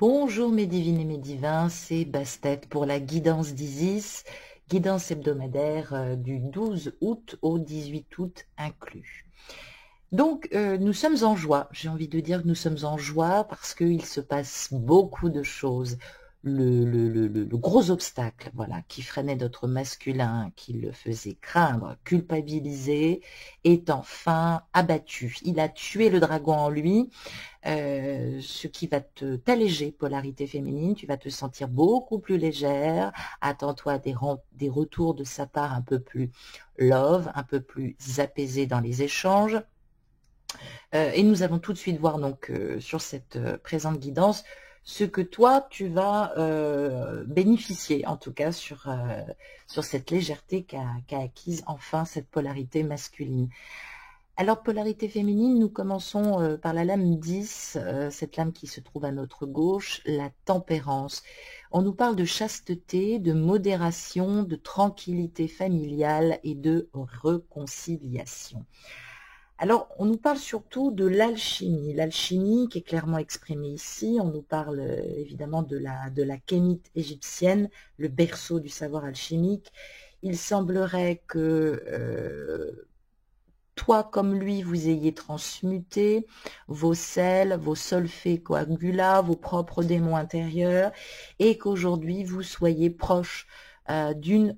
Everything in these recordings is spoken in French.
Bonjour mes divines et mes divins, c'est Bastet pour la guidance d'Isis, guidance hebdomadaire du 12 août au 18 août inclus. Donc nous sommes en joie, j'ai envie de dire que nous sommes en joie parce qu'il se passe beaucoup de choses. Le gros obstacle, voilà, qui freinait notre masculin, qui le faisait craindre, culpabiliser, est enfin abattu. Il a tué le dragon en lui, ce qui va t'alléger, polarité féminine. Tu vas te sentir beaucoup plus légère. Attends-toi à des retours de sa part un peu plus love, un peu plus apaisés dans les échanges. Et nous allons tout de suite voir donc sur cette présente guidance ce que toi tu vas bénéficier, en tout cas sur cette légèreté qu'a acquise enfin cette polarité masculine. Alors, polarité féminine, nous commençons par la lame 10, cette lame qui se trouve à notre gauche, la tempérance. On nous parle de chasteté, de modération, de tranquillité familiale et de réconciliation. Alors, on nous parle surtout de l'alchimie qui est clairement exprimée ici. On nous parle évidemment de la kémite égyptienne, le berceau du savoir alchimique. Il semblerait que toi comme lui, vous ayez transmuté vos sels, vos sulfés coagulats, vos propres démons intérieurs, et qu'aujourd'hui, vous soyez proche d'une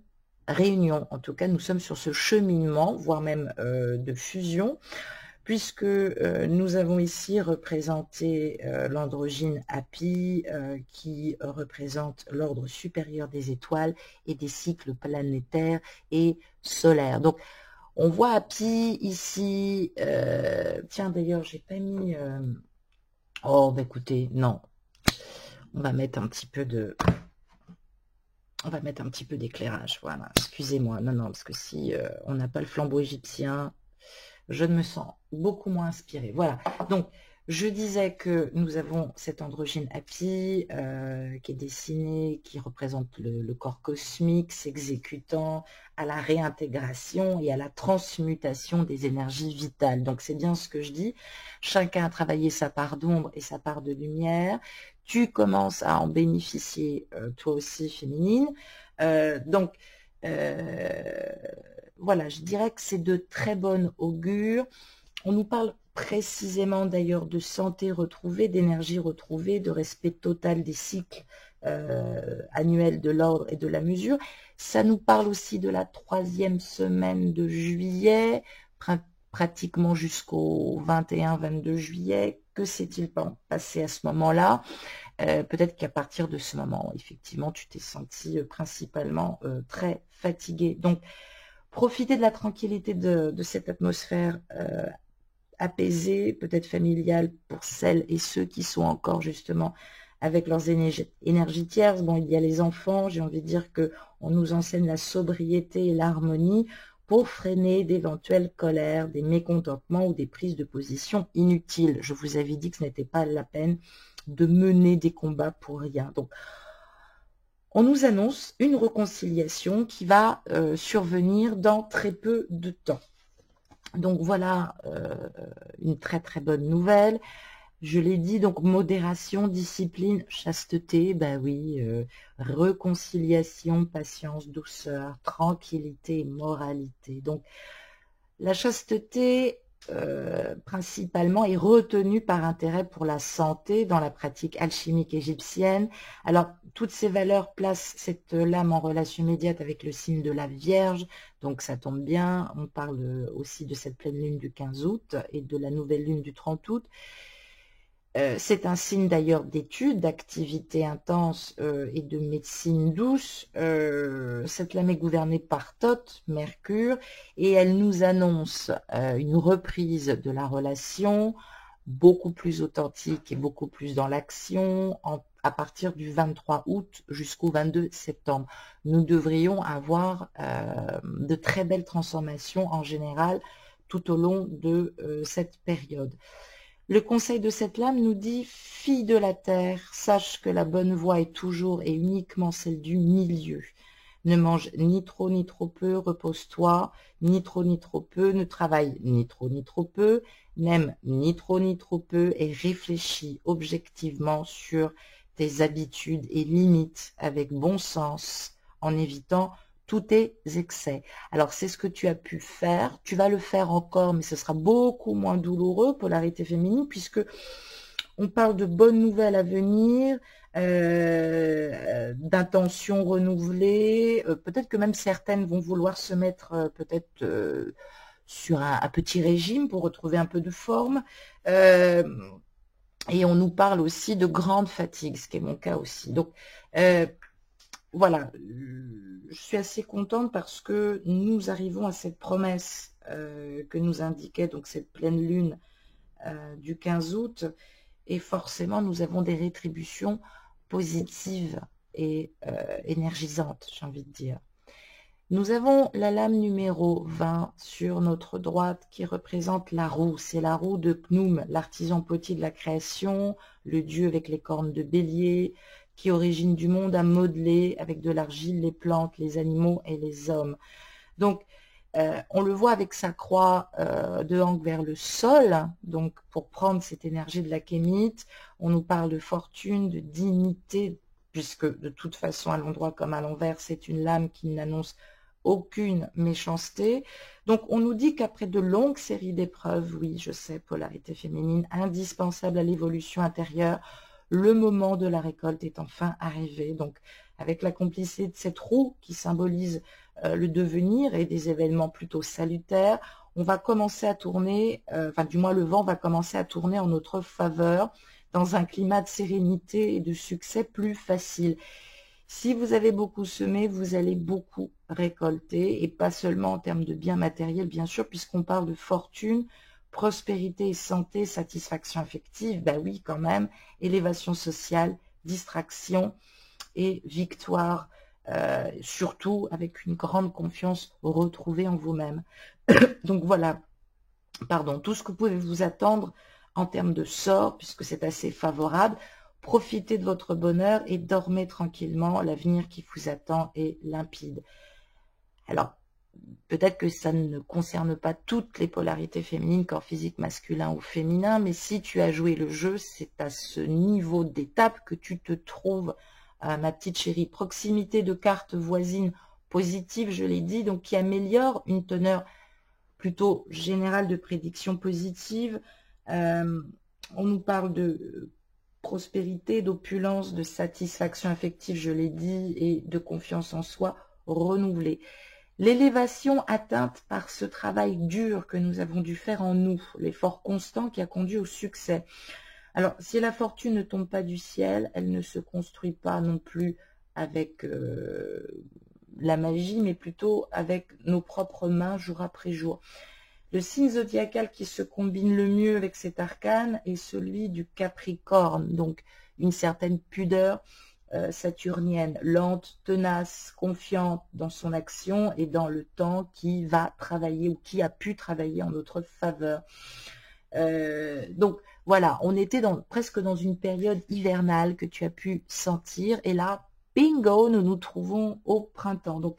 réunion. En tout cas, nous sommes sur ce cheminement, voire même de fusion, puisque nous avons ici représenté l'androgyne Hapi, qui représente l'ordre supérieur des étoiles et des cycles planétaires et solaires. Donc, on voit Hapi ici. Tiens, d'ailleurs, j'ai pas mis... Oh, bah écoutez, non. On va mettre un petit peu de... On va mettre un petit peu d'éclairage. Voilà, excusez-moi. Non, parce que si on n'a pas le flambeau égyptien, je me sens beaucoup moins inspirée. Voilà. Donc, je disais que nous avons cet androgyne Hapi qui est dessiné, qui représente le corps cosmique, s'exécutant à la réintégration et à la transmutation des énergies vitales. Donc, c'est bien ce que je dis. Chacun a travaillé sa part d'ombre et sa part de lumière. Tu commences à en bénéficier, toi aussi, féminine. Donc, voilà, je dirais que c'est de très bonnes augures. On nous parle précisément d'ailleurs de santé retrouvée, d'énergie retrouvée, de respect total des cycles annuels de l'ordre et de la mesure. Ça nous parle aussi de la 3e semaine de juillet, pratiquement jusqu'au 21-22 juillet. Que s'est-il passé à ce moment-là? Peut-être qu'à partir de ce moment, effectivement, tu t'es senti principalement très fatigué. Donc, profitez de la tranquillité de cette atmosphère apaisée, peut-être familiale pour celles et ceux qui sont encore justement avec leurs énergies tierces. Bon, il y a les enfants, j'ai envie de dire que on nous enseigne la sobriété et l'harmonie pour freiner d'éventuelles colères, des mécontentements ou des prises de position inutiles. Je vous avais dit que ce n'était pas la peine de mener des combats pour rien. Donc, on nous annonce une réconciliation qui va survenir dans très peu de temps. Donc voilà une très très bonne nouvelle. Je l'ai dit, donc modération, discipline, chasteté, ben oui, réconciliation, patience, douceur, tranquillité, moralité. Donc la chasteté principalement est retenue par intérêt pour la santé dans la pratique alchimique égyptienne. Alors toutes ces valeurs placent cette lame en relation immédiate avec le signe de la Vierge, donc ça tombe bien. On parle aussi de cette pleine lune du 15 août et de la nouvelle lune du 30 août. C'est un signe d'ailleurs d'étude, d'activité intense et de médecine douce. Cette lame est gouvernée par Thoth, Mercure, et elle nous annonce une reprise de la relation, beaucoup plus authentique et beaucoup plus dans l'action, à partir du 23 août jusqu'au 22 septembre. Nous devrions avoir de très belles transformations en général tout au long de cette période. Le conseil de cette lame nous dit « Fille de la terre, sache que la bonne voie est toujours et uniquement celle du milieu. Ne mange ni trop peu, repose-toi, ni trop peu, ne travaille ni trop peu, n'aime ni trop peu et réfléchis objectivement sur tes habitudes et limites avec bon sens, en évitant tous tes excès. Alors, c'est ce que tu as pu faire. Tu vas le faire encore, mais ce sera beaucoup moins douloureux, polarité féminine, puisque on parle de bonnes nouvelles à venir, d'intentions renouvelées. Peut-être que même certaines vont vouloir se mettre peut-être sur un petit régime pour retrouver un peu de forme. Et on nous parle aussi de grande fatigue, ce qui est mon cas aussi. Donc, voilà, je suis assez contente parce que nous arrivons à cette promesse que nous indiquait donc cette pleine lune du 15 août, et forcément nous avons des rétributions positives et énergisantes, j'ai envie de dire. Nous avons la lame numéro 20 sur notre droite qui représente la roue. C'est la roue de Pnoum, l'artisan potier de la création, le dieu avec les cornes de bélier, qui origine du monde à modeler avec de l'argile les plantes, les animaux et les hommes. Donc, on le voit avec sa croix de hanque vers le sol. Donc, pour prendre cette énergie de la kémite, on nous parle de fortune, de dignité, puisque de toute façon, à l'endroit comme à l'envers, c'est une lame qui n'annonce aucune méchanceté. Donc, on nous dit qu'après de longues séries d'épreuves, oui, je sais, polarité féminine, indispensable à l'évolution intérieure, le moment de la récolte est enfin arrivé. Donc, avec la complicité de cette roue qui symbolise le devenir et des événements plutôt salutaires, on va commencer à tourner, enfin du moins le vent va commencer à tourner en notre faveur dans un climat de sérénité et de succès plus facile. Si vous avez beaucoup semé, vous allez beaucoup récolter, et pas seulement en termes de biens matériels, bien sûr, puisqu'on parle de fortune, prospérité et santé, satisfaction affective, bah oui quand même, élévation sociale, distraction et victoire, surtout avec une grande confiance retrouvée en vous-même. Donc voilà, pardon, tout ce que vous pouvez vous attendre en termes de sort, puisque c'est assez favorable. Profitez de votre bonheur et dormez tranquillement, l'avenir qui vous attend est limpide. Alors, peut-être que ça ne concerne pas toutes les polarités féminines, corps physique masculin ou féminin, mais si tu as joué le jeu, c'est à ce niveau d'étape que tu te trouves, ma petite chérie. Proximité de cartes voisines positives, je l'ai dit, donc qui améliore une teneur plutôt générale de prédiction positive. On nous parle de prospérité, d'opulence, de satisfaction affective, je l'ai dit, et de confiance en soi renouvelée. L'élévation atteinte par ce travail dur que nous avons dû faire en nous, l'effort constant qui a conduit au succès. Alors, si la fortune ne tombe pas du ciel, elle ne se construit pas non plus avec la magie, mais plutôt avec nos propres mains jour après jour. Le signe zodiacal qui se combine le mieux avec cet arcane est celui du Capricorne, donc une certaine pudeur saturnienne, lente, tenace, confiante dans son action et dans le temps qui va travailler ou qui a pu travailler en notre faveur. Donc voilà, on était presque dans une période hivernale que tu as pu sentir, et là, bingo, nous nous trouvons au printemps. Donc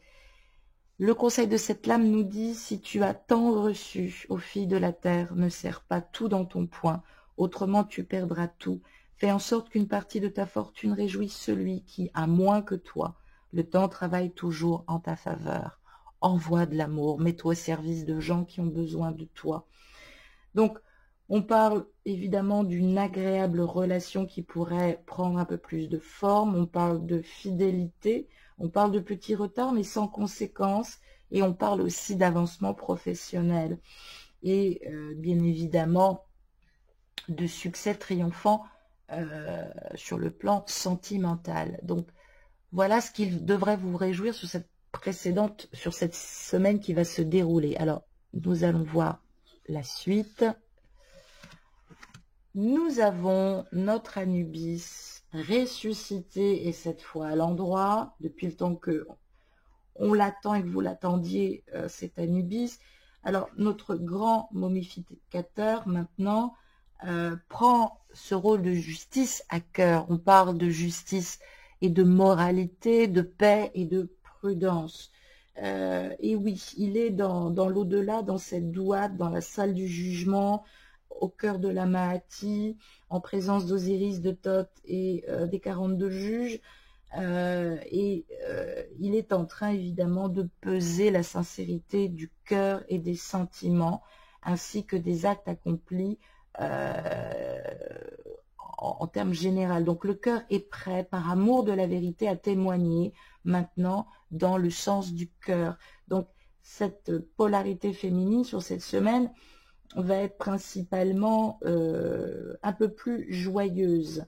le conseil de cette lame nous dit, si tu as tant reçu, ô fille de la terre, ne serre pas tout dans ton poing, autrement tu perdras tout. Fais en sorte qu'une partie de ta fortune réjouisse celui qui a moins que toi. Le temps travaille toujours en ta faveur. Envoie de l'amour, mets-toi au service de gens qui ont besoin de toi. Donc, on parle évidemment d'une agréable relation qui pourrait prendre un peu plus de forme. On parle de fidélité. On parle de petits retards, mais sans conséquence. Et on parle aussi d'avancement professionnel. Et bien évidemment, de succès triomphant sur le plan sentimental. Donc, voilà ce qu'il devrait vous réjouir sur cette semaine qui va se dérouler. Alors, nous allons voir la suite. Nous avons notre Anubis ressuscité, et cette fois à l'endroit, depuis le temps que on l'attend et que vous l'attendiez, cet Anubis. Alors, notre grand momificateur, maintenant, prend ce rôle de justice à cœur. On parle de justice et de moralité, de paix et de prudence. Et oui, il est dans l'au-delà, dans cette douate, dans la salle du jugement, au cœur de la Mahati, en présence d'Osiris, de Thoth et des 42 juges. Il est en train évidemment de peser la sincérité du cœur et des sentiments, ainsi que des actes accomplis en termes généraux. Donc le cœur est prêt, par amour de la vérité, à témoigner maintenant dans le sens du cœur. Donc cette polarité féminine sur cette semaine va être principalement un peu plus joyeuse.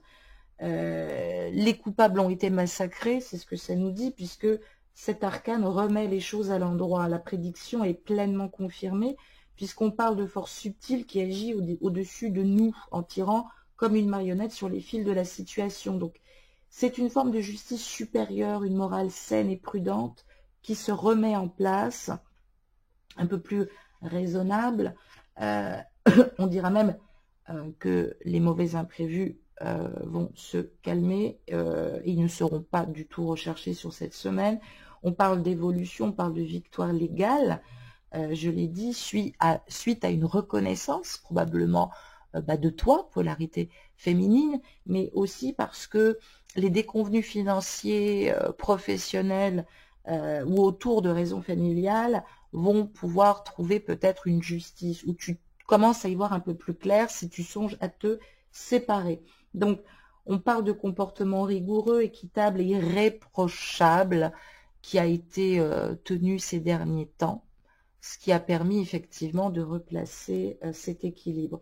Les coupables ont été massacrés, c'est ce que ça nous dit, puisque cet arcane remet les choses à l'endroit. La prédiction est pleinement confirmée, puisqu'on parle de force subtile qui agit au-dessus de nous, en tirant comme une marionnette sur les fils de la situation. Donc, c'est une forme de justice supérieure, une morale saine et prudente qui se remet en place, un peu plus raisonnable. On dira même que les mauvais imprévus vont se calmer, ils ne seront pas du tout recherchés sur cette semaine. On parle d'évolution, on parle de victoire légale, je l'ai dit, suite à une reconnaissance probablement de toi, polarité féminine, mais aussi parce que les déconvenus financiers, professionnels ou autour de raisons familiales vont pouvoir trouver peut-être une justice, où tu commences à y voir un peu plus clair si tu songes à te séparer. Donc, on parle de comportement rigoureux, équitable et irréprochable qui a été tenu ces derniers temps, ce qui a permis effectivement de replacer cet équilibre.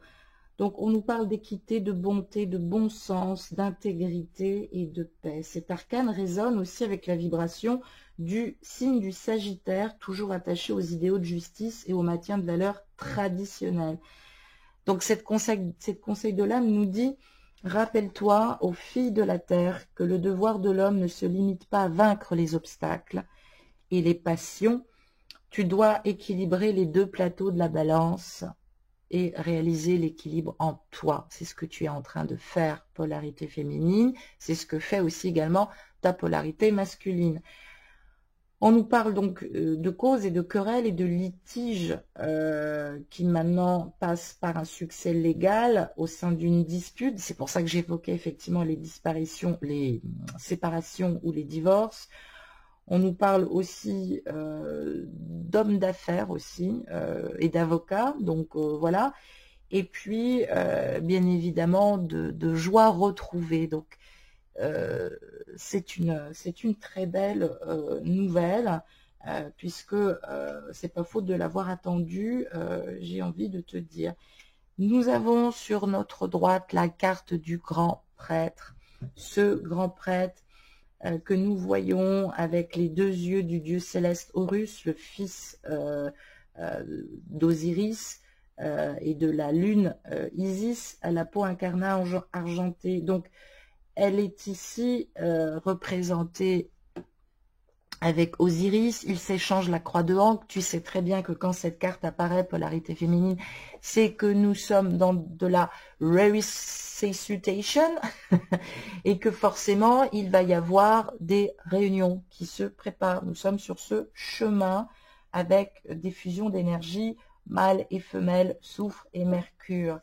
Donc, on nous parle d'équité, de bonté, de bon sens, d'intégrité et de paix. Cet arcane résonne aussi avec la vibration du signe du Sagittaire, toujours attaché aux idéaux de justice et au maintien de valeurs traditionnelles. Donc, cette conseil de l'âme nous dit: rappelle-toi, ô filles de la terre, que le devoir de l'homme ne se limite pas à vaincre les obstacles et les passions. Tu dois équilibrer les deux plateaux de la balance et réaliser l'équilibre en toi. C'est ce que tu es en train de faire, polarité féminine. C'est ce que fait aussi également ta polarité masculine. On nous parle donc de causes et de querelles et de litiges qui maintenant passent par un succès légal au sein d'une dispute. C'est pour ça que j'évoquais effectivement les disparitions, les séparations ou les divorces. On nous parle aussi d'hommes d'affaires aussi et d'avocats, donc voilà. Et puis, bien évidemment, de joie retrouvée. Donc, c'est une très belle nouvelle, puisque c'est pas faute de l'avoir attendue, j'ai envie de te dire. Nous avons sur notre droite la carte du grand prêtre, ce grand prêtre que nous voyons avec les deux yeux du dieu céleste Horus, le fils d'Osiris et de la lune Isis, à la peau incarnée argentée. Donc, elle est ici représentée avec Osiris. Il s'échange la croix de Ankh. Tu sais très bien que quand cette carte apparaît, polarité féminine, c'est que nous sommes dans de la resuscitation et que forcément, il va y avoir des réunions qui se préparent. Nous sommes sur ce chemin avec des fusions d'énergie mâle et femelle, soufre et mercure.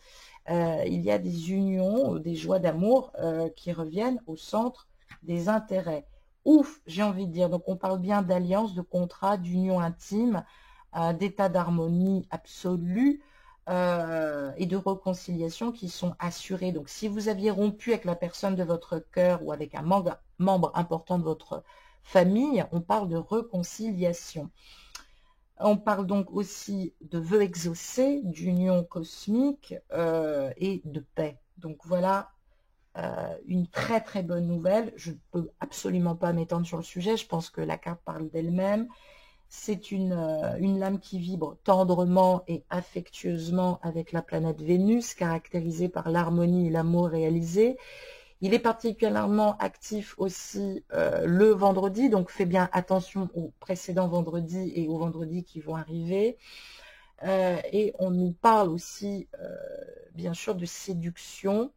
Il y a des unions, des joies d'amour qui reviennent au centre des intérêts. Ouf, j'ai envie de dire. Donc, on parle bien d'alliance, de contrat, d'union intime, d'état d'harmonie absolue et de réconciliation qui sont assurés. Donc, si vous aviez rompu avec la personne de votre cœur ou avec un membre important de votre famille, on parle de réconciliation. On parle donc aussi de vœux exaucés, d'union cosmique et de paix. Donc voilà une très très bonne nouvelle. Je ne peux absolument pas m'étendre sur le sujet, je pense que la carte parle d'elle-même. C'est une lame qui vibre tendrement et affectueusement avec la planète Vénus, caractérisée par l'harmonie et l'amour réalisé. Il est particulièrement actif aussi le vendredi, donc fais bien attention aux précédents vendredis et aux vendredis qui vont arriver. Et on nous parle aussi, bien sûr, de séduction,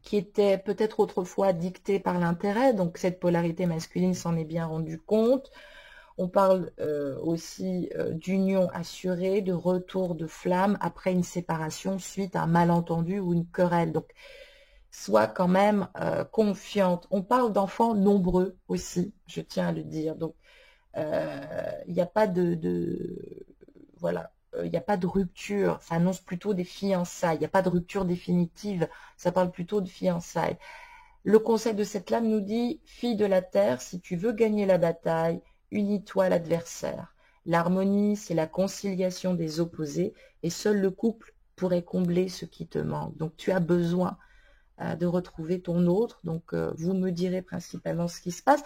qui était peut-être autrefois dictée par l'intérêt, donc cette polarité masculine s'en est bien rendu compte. On parle aussi d'union assurée, de retour de flamme après une séparation suite à un malentendu ou une querelle. Donc, sois quand même confiante. On parle d'enfants nombreux aussi, je tiens à le dire. Donc, il n'y a pas voilà, il n'y a pas de rupture. Ça annonce plutôt des fiançailles. Il n'y a pas de rupture définitive. Ça parle plutôt de fiançailles. Le conseil de cette lame nous dit, fille de la terre, si tu veux gagner la bataille, unis-toi à l'adversaire. L'harmonie, c'est la conciliation des opposés et seul le couple pourrait combler ce qui te manque. Donc, tu as besoin de retrouver ton autre. Donc, vous me direz principalement ce qui se passe.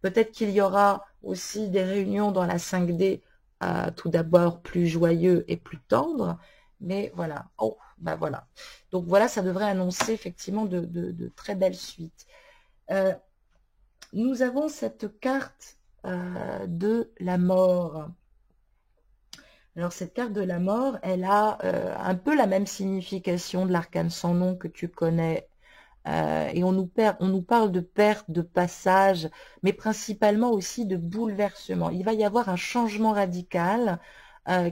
Peut-être qu'il y aura aussi des réunions dans la 5D, tout d'abord plus joyeux et plus tendres. Mais voilà. Oh, bah voilà. Donc voilà, ça devrait annoncer effectivement de très belles suites. Nous avons cette carte de la mort. Alors cette carte de la mort, elle a un peu la même signification de l'arcane sans nom que tu connais. Et on nous parle de perte, de passage, mais principalement aussi de bouleversement. Il va y avoir un changement radical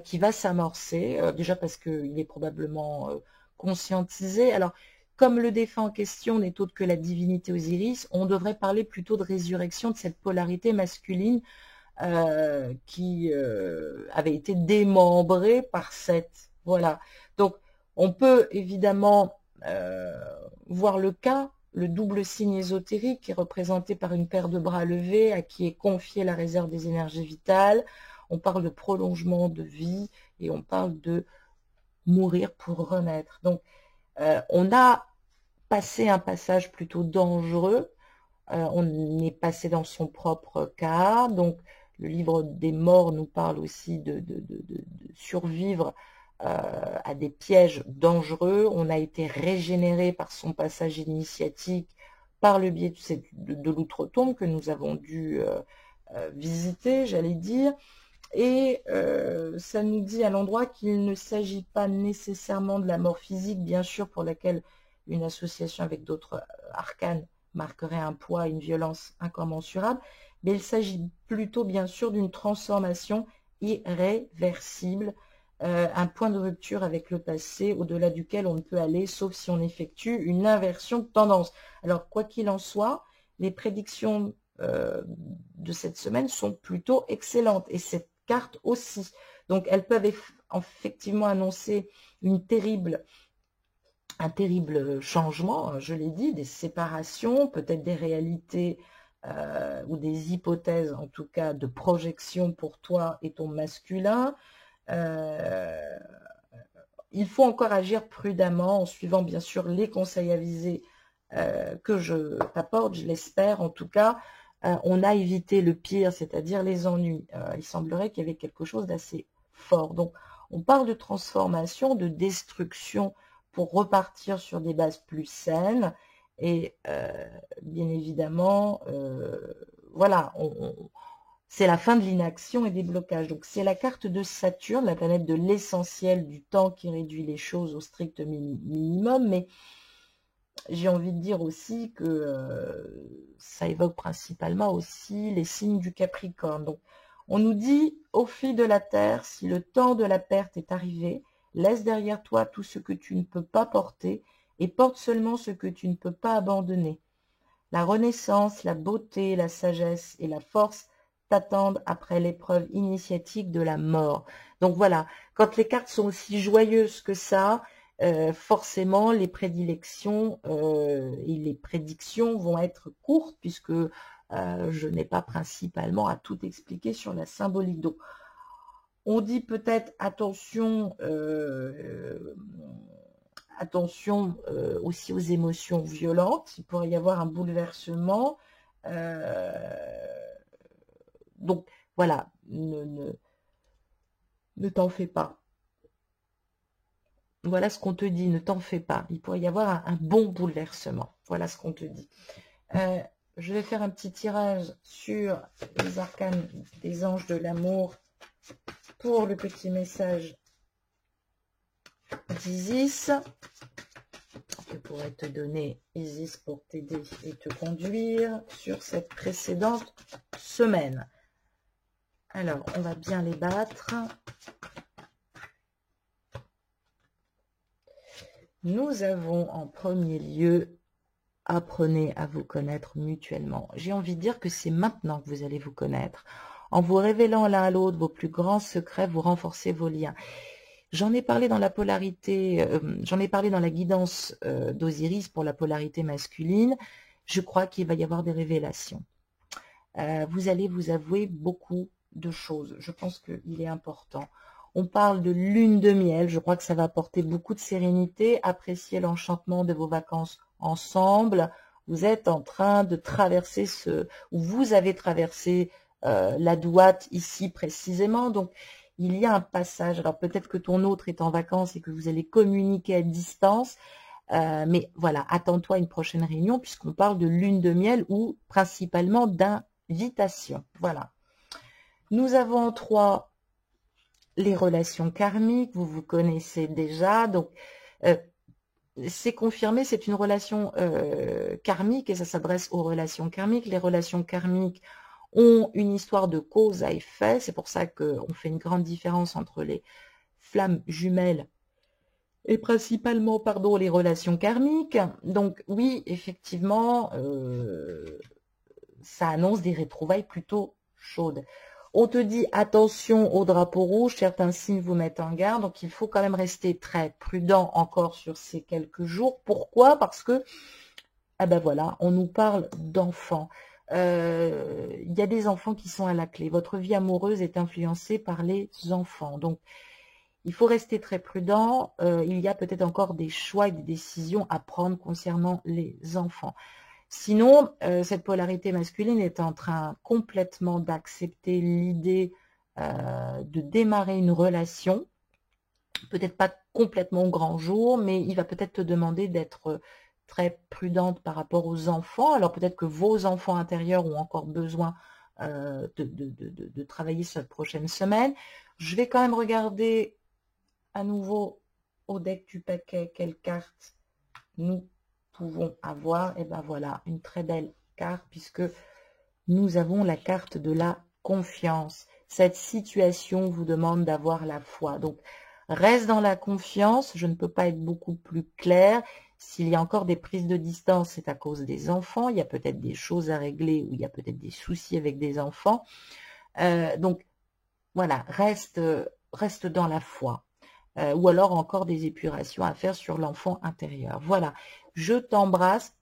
qui va s'amorcer, déjà parce qu'il est probablement conscientisé. Alors, comme le défunt en question n'est autre que la divinité Osiris, on devrait parler plutôt de résurrection de cette polarité masculine qui avait été démembrée par Seth. Voilà. Donc, on peut évidemment voir le cas, le double signe ésotérique qui est représenté par une paire de bras levés à qui est confiée la réserve des énergies vitales. On parle de prolongement de vie et on parle de mourir pour renaître. Donc, on a passé un passage plutôt dangereux. On est passé dans son propre cas. Donc, le livre des morts nous parle aussi de survivre à des pièges dangereux. On a été régénéré par son passage initiatique par le biais de l'outre-tombe que nous avons dû visiter, j'allais dire. Et ça nous dit à l'endroit qu'il ne s'agit pas nécessairement de la mort physique, bien sûr, pour laquelle une association avec d'autres arcanes marquerait un poids et une violence incommensurables, mais il s'agit plutôt, bien sûr, d'une transformation irréversible, un point de rupture avec le passé, au-delà duquel on ne peut aller, sauf si on effectue une inversion de tendance. Alors, quoi qu'il en soit, les prédictions de cette semaine sont plutôt excellentes, et cette carte aussi. Donc, elles peuvent effectivement annoncer un terrible changement, je l'ai dit, des séparations, peut-être des réalités ou des hypothèses, en tout cas, de projection pour toi et ton masculin. Il faut encore agir prudemment en suivant bien sûr les conseils avisés que je t'apporte, je l'espère en tout cas. On a évité le pire, c'est-à-dire les ennuis. Il semblerait qu'il y avait quelque chose d'assez fort. Donc, on parle de transformation, de destruction pour repartir sur des bases plus saines. Et bien évidemment, voilà, c'est la fin de l'inaction et des blocages. Donc, c'est la carte de Saturne, la planète de l'essentiel, du temps qui réduit les choses au strict minimum. Mais j'ai envie de dire aussi que ça évoque principalement aussi les signes du Capricorne. Donc, on nous dit, ô fille de la terre, si le temps de la perte est arrivé, laisse derrière toi tout ce que tu ne peux pas porter et porte seulement ce que tu ne peux pas abandonner. La renaissance, la beauté, la sagesse et la force t'attendent après l'épreuve initiatique de la mort. Donc voilà, quand les cartes sont aussi joyeuses que ça, forcément les prédilections et les prédictions vont être courtes puisque je n'ai pas principalement à tout expliquer sur la symbolique. Donc on dit peut-être attention, attention aussi aux émotions violentes, il pourrait y avoir un bouleversement. Donc voilà, ne t'en fais pas. Voilà ce qu'on te dit, ne t'en fais pas. Il pourrait y avoir un bon bouleversement. Voilà ce qu'on te dit. Je vais faire un petit tirage sur les arcanes des anges de l'amour pour le petit message d'Isis. Que pourrait te donner Isis pour t'aider et te conduire sur cette précédente semaine. Alors, on va bien les battre. Nous avons en premier lieu, apprenez à vous connaître mutuellement. J'ai envie de dire que c'est maintenant que vous allez vous connaître. En vous révélant l'un à l'autre vos plus grands secrets, vous renforcez vos liens. J'en ai parlé dans la polarité, j'en ai parlé dans la guidance d'Osiris pour la polarité masculine. Je crois qu'il va y avoir des révélations. Vous allez vous avouer beaucoup de choses. Je pense qu'il est important. On parle de lune de miel. Je crois que ça va apporter beaucoup de sérénité. Appréciez l'enchantement de vos vacances ensemble. Vous êtes en train de traverser ou vous avez traversé la Douate ici précisément. Donc, il y a un passage. Alors, peut-être que ton autre est en vacances et que vous allez communiquer à distance. Mais voilà, attends-toi à une prochaine réunion puisqu'on parle de lune de miel ou principalement d'invitation. Voilà. Nous avons en 3 les relations karmiques, vous vous connaissez déjà, donc c'est confirmé, c'est une relation karmique et ça s'adresse aux relations karmiques. Les relations karmiques ont une histoire de cause à effet, c'est pour ça qu'on fait une grande différence entre les flammes jumelles et principalement, pardon, les relations karmiques. Donc oui, effectivement, ça annonce des retrouvailles plutôt chaudes. On te dit attention au drapeau rouge, certains signes vous mettent en garde, donc il faut quand même rester très prudent encore sur ces quelques jours. Pourquoi? Parce que, ah ben voilà, on nous parle d'enfants. Il y a des enfants qui sont à la clé. Votre vie amoureuse est influencée par les enfants. Donc, il faut rester très prudent. Il y a peut-être encore des choix et des décisions à prendre concernant les enfants. Sinon, cette polarité masculine est en train complètement d'accepter l'idée de démarrer une relation. Peut-être pas complètement au grand jour, mais il va peut-être te demander d'être très prudente par rapport aux enfants. Alors peut-être que vos enfants intérieurs ont encore besoin de travailler cette prochaine semaine. Je vais quand même regarder à nouveau au deck du paquet quelle carte nous pouvons avoir. Et ben voilà, une très belle carte puisque nous avons la carte de la confiance. Cette situation vous demande d'avoir la foi. Donc, reste dans la confiance. Je ne peux pas être beaucoup plus claire. S'il y a encore des prises de distance, c'est à cause des enfants. Il y a peut-être des choses à régler ou il y a peut-être des soucis avec des enfants. Donc, voilà, reste dans la foi. Ou alors encore des épurations à faire sur l'enfant intérieur. Voilà, je t'embrasse.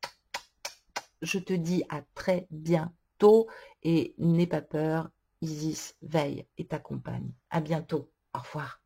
Je te dis à très bientôt et n'aie pas peur. Isis veille et t'accompagne. À bientôt. Au revoir.